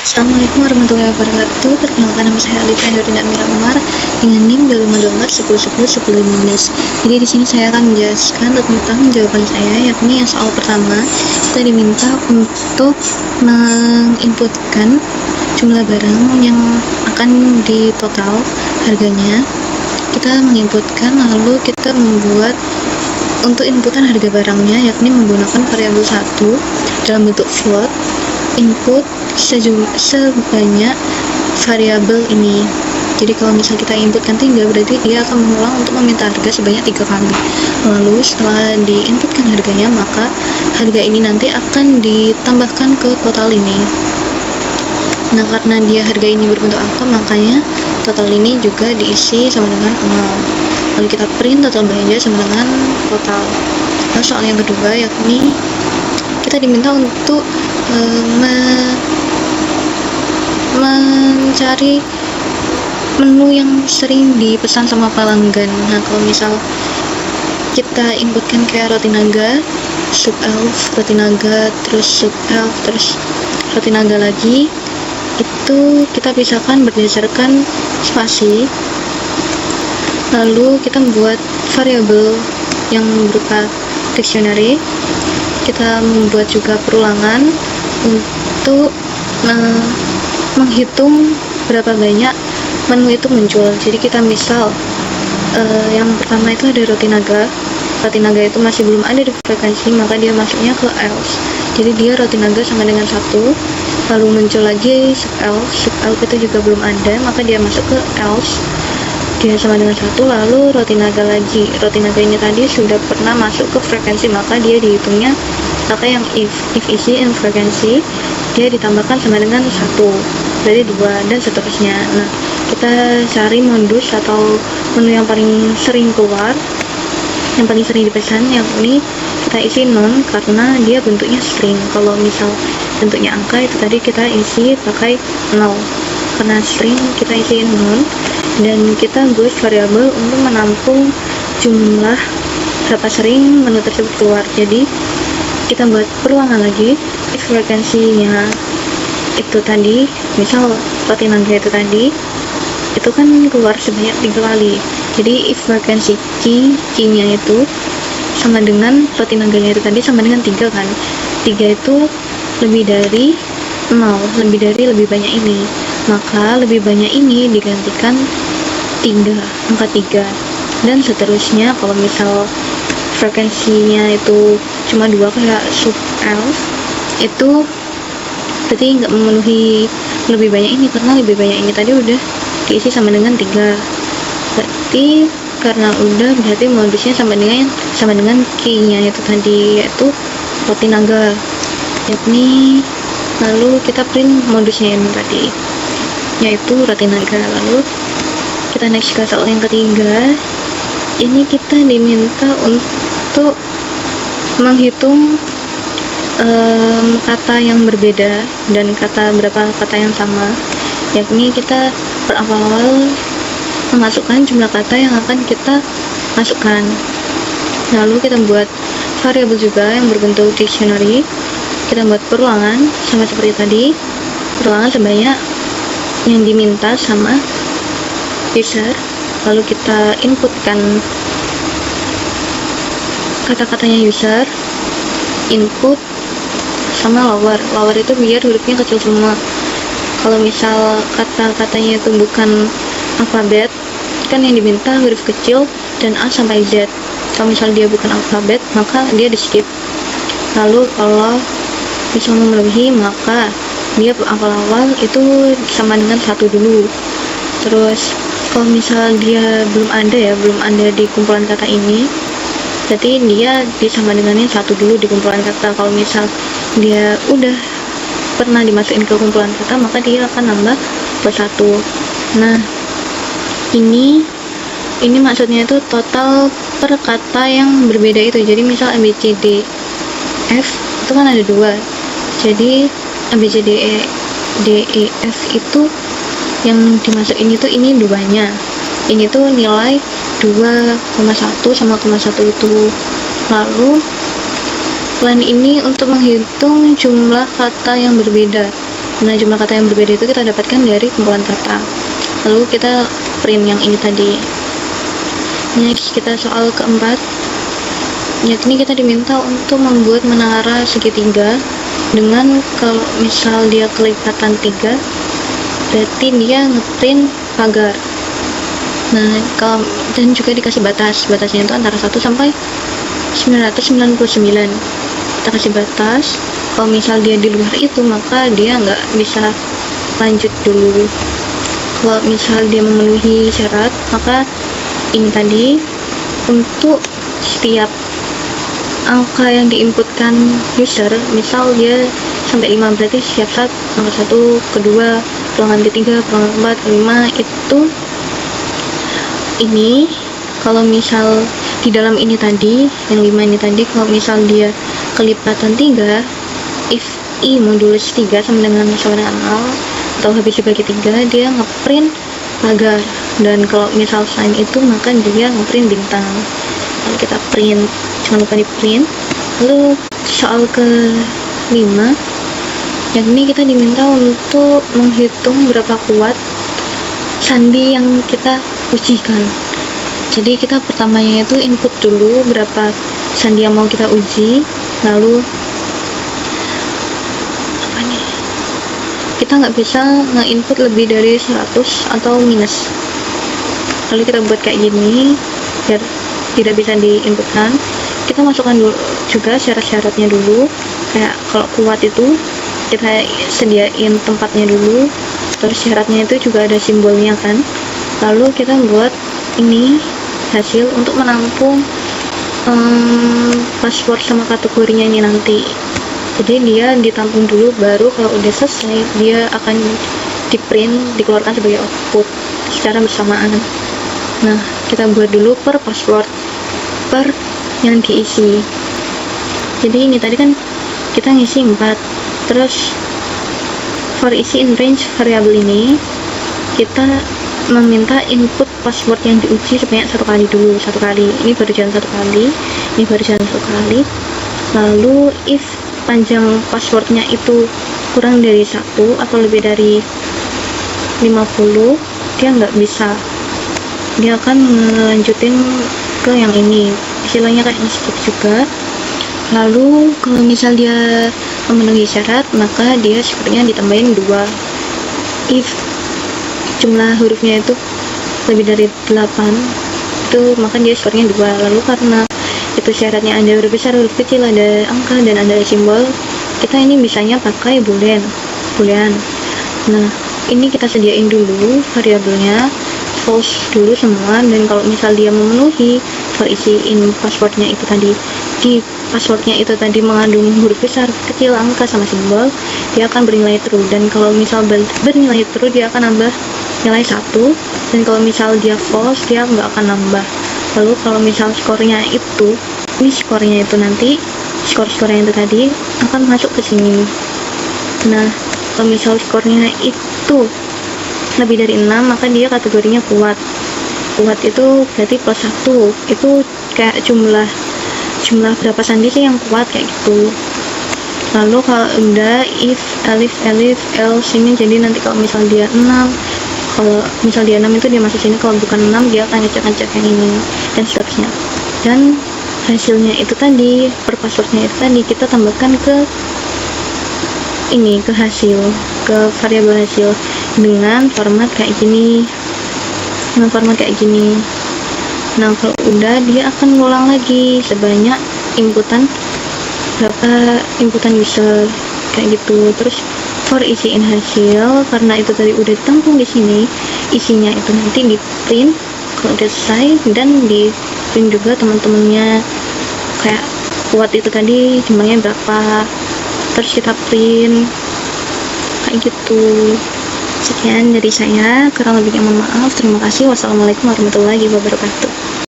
Assalamualaikum warahmatullahi wabarakatuh. Perkenalkan, nama saya Alifah Nurdin Amira Umar dengan NIM 2024 10 10 10 15. Jadi di sini saya akan menjelaskan tentang jawaban saya, yakni yang soal pertama. Kita diminta untuk menginputkan jumlah barang yang akan ditotal harganya. Kita menginputkan, lalu kita membuat untuk inputan harga barangnya, yakni menggunakan variabel 1 dalam bentuk float. Input sebanyak variabel ini. Jadi kalau misal kita inputkan 3, berarti dia akan mengulang untuk meminta harga sebanyak 3 kali. Lalu setelah diinputkan harganya, maka harga ini nanti akan ditambahkan ke total ini. Nah, karena dia harga ini berbentuk angka, makanya total ini juga diisi sama dengan 0. Lalu kita print total belanja sama dengan total. Nah, soal yang kedua, yakni kita diminta untuk mencari menu yang sering dipesan sama pelanggan. Nah, kalau misal kita inputkan kayak roti naga, sub elf, roti naga, terus sub elf, terus roti naga lagi, itu kita pisahkan berdasarkan spasi. Lalu kita membuat variabel yang berupa dictionary. Kita membuat juga perulangan untuk menghitung berapa banyak menu itu muncul. Jadi kita misal yang pertama itu ada roti naga. Roti naga itu masih belum ada di frekuensi, maka dia masuknya ke else. Jadi dia roti naga sama dengan 1. Lalu muncul lagi sub elf itu juga belum ada, maka dia masuk ke else. Dia sama dengan 1. Lalu roti naga lagi. Roti naga ini tadi sudah pernah masuk ke frekuensi, maka dia dihitungnya pakai yang if isi in frekuensi, dia ditambahkan sama dengan 1, berarti 2, dan seterusnya. Nah, kita cari modus atau menu yang paling sering keluar, yang paling sering dipesan, yang ini kita isi non karena dia bentuknya string. Kalau misal bentuknya angka, itu tadi kita isi pakai 0. Karena string kita isi non, dan kita buat variabel untuk menampung jumlah berapa sering menu tersebut keluar. Jadi kita buat perulangan lagi. If frekuensinya itu tadi, misal roti naga itu tadi, itu kan keluar sebanyak 3 kali. Jadi if frekuensi key-nya itu sama dengan roti naganya itu tadi sama dengan 3 kan. 3 itu lebih dari 0, lebih banyak ini. Maka lebih banyak ini digantikan 3, angka 3, dan seterusnya. Kalau misal frekuensinya itu cuma 2 kayak sub elf, itu berarti nggak memenuhi lebih banyak ini, karena lebih banyak ini tadi udah diisi sama dengan 3. Berarti karena udah, berarti modusnya sama dengan key-nya itu tadi, yaitu roti naga, yakni. Lalu kita print modusnya ini tadi, yaitu roti naga. Lalu kita next ke soal yang ketiga. Ini kita diminta untuk menghitung kata yang berbeda dan berapa kata yang sama, yakni kita berawal memasukkan jumlah kata yang akan kita masukkan. Lalu kita buat variabel juga yang berbentuk dictionary. Kita buat perulangan sama seperti tadi, perulangan sebanyak yang diminta sama user. Lalu kita inputkan kata-katanya user, input sama lower itu biar hurufnya kecil semua. Kalau misal kata-katanya itu bukan alfabet, kan yang diminta huruf kecil dan A sampai Z. Kalau misal dia bukan alfabet, maka dia di skip. Lalu kalau misal melebihi, maka dia awal-awal itu sama dengan 1 dulu. Terus kalau misal dia belum ada di kumpulan kata ini, berarti dia disama dengannya 1 dulu di kumpulan kata. Kalau misal dia udah pernah dimasukin ke kumpulan kata, maka dia akan nambah plus 1. Nah, ini maksudnya itu total per kata yang berbeda itu. Jadi misal A, B, C, D, F itu kan ada 2. Jadi A, B, C, D, E, F itu yang dimasukin itu ini 2-nya. Ini tuh nilai 2,1 sama 0,1 itu. Lalu Plan ini untuk menghitung jumlah kata yang berbeda. Nah, jumlah kata yang berbeda itu kita dapatkan dari kumpulan kata. Lalu kita print yang ini tadi. Next, kita soal keempat, yakni kita diminta untuk membuat menara segitiga dengan, kalau misal dia kelipatan 3, berarti dia ngeprint pagar. Nah, dan juga dikasih batasnya itu antara 1 sampai 999. Kita kasih batas, kalau misal dia di luar itu maka dia nggak bisa lanjut dulu. Kalau misal dia memenuhi syarat, maka ini tadi untuk setiap angka yang diinputkan user, misal dia sampai 5, berarti setiap saat angka 1, kedua, ruangan ketiga, ruangan keempat, kelima, itu ini kalau misal di dalam ini tadi, yang 5 ini tadi, kalau misal dia kelipatan 3, if i modulus 3 sama dengan 0 atau habis dibagi 3, dia ngeprint pagar. Dan kalau misal sign itu, maka dia ngeprint bintang. Lalu kita print, jangan lupa di print. Lalu soal ke-5, yakni kita diminta untuk menghitung berapa kuat sandi yang kita ujikan. Jadi kita pertamanya itu input dulu berapa sandi yang mau kita uji, lalu kita nggak bisa nge-input lebih dari 100 atau minus. Lalu kita buat kayak gini biar tidak bisa diinputkan. Kita masukkan dulu juga syarat-syaratnya dulu, kayak kalau kuat itu kita sediain tempatnya dulu, terus syaratnya itu juga ada simbolnya kan. Lalu kita buat ini hasil untuk menampung password sama kategorinya ini nanti. Jadi dia ditampung dulu, baru kalau udah selesai dia akan di print, dikeluarkan sebagai output secara bersamaan. Nah, kita buat dulu per password, per yang diisi. Jadi ini tadi kan kita ngisi 4, terus for isi in range variable ini kita meminta input password yang diuji sebanyak 1 kali dulu, 1 kali. Ini baru jalan 1 kali, ini baru jalan 1 kali. Lalu if panjang passwordnya itu kurang dari 1 atau lebih dari 50, dia nggak bisa, dia akan melanjutin ke yang ini, istilahnya kayak skip juga. Lalu kalau misal dia memenuhi syarat, maka dia skornya ditambahin 2. If jumlah hurufnya itu lebih dari 8, itu maka dia skornya 2. Lalu karena itu syaratnya ada huruf besar, huruf kecil, ada angka, dan ada simbol, kita ini bisanya pakai boolean. Nah, ini kita sediain dulu variabelnya false dulu semua, dan kalau misal dia memenuhi for isiin passwordnya itu tadi, di passwordnya itu tadi mengandung huruf besar, kecil, angka, sama simbol, dia akan bernilai true. Dan kalau misal bernilai true, dia akan nambah nilai 1, dan kalau misal dia false, dia nggak akan nambah. Lalu kalau misal skornya itu, ini skornya itu nanti, skor-skornya itu tadi akan masuk ke sini. Nah, kalau misal skornya itu lebih dari 6, maka dia kategorinya kuat. Kuat itu berarti plus 1, itu kayak jumlah berapa sandi sih yang kuat, kayak gitu. Lalu kalau udah if, elif, else ini, jadi nanti kalau misal dia 6, kalau misal dia 6 itu dia masuk sini, kalau bukan 6 dia akan ngecek yang ini, dan seterusnya. Dan hasilnya itu tadi, per passwordnya itu tadi kita tambahkan ke ini, ke hasil, ke variabel hasil dengan format kayak gini. Nah, kalau udah, dia akan ngulang lagi sebanyak inputan berapa inputan user, kayak gitu. Terus for isiin hasil, karena itu tadi udah ditampung di sini, isinya itu nanti di print kalau udah selesai, dan di print juga teman-temannya, kayak kuat itu tadi jumlahnya berapa, terus kita print kayak gitu. Sekian dari saya, kurang lebihnya mohon maaf. Terima kasih. Wassalamualaikum warahmatullahi wabarakatuh.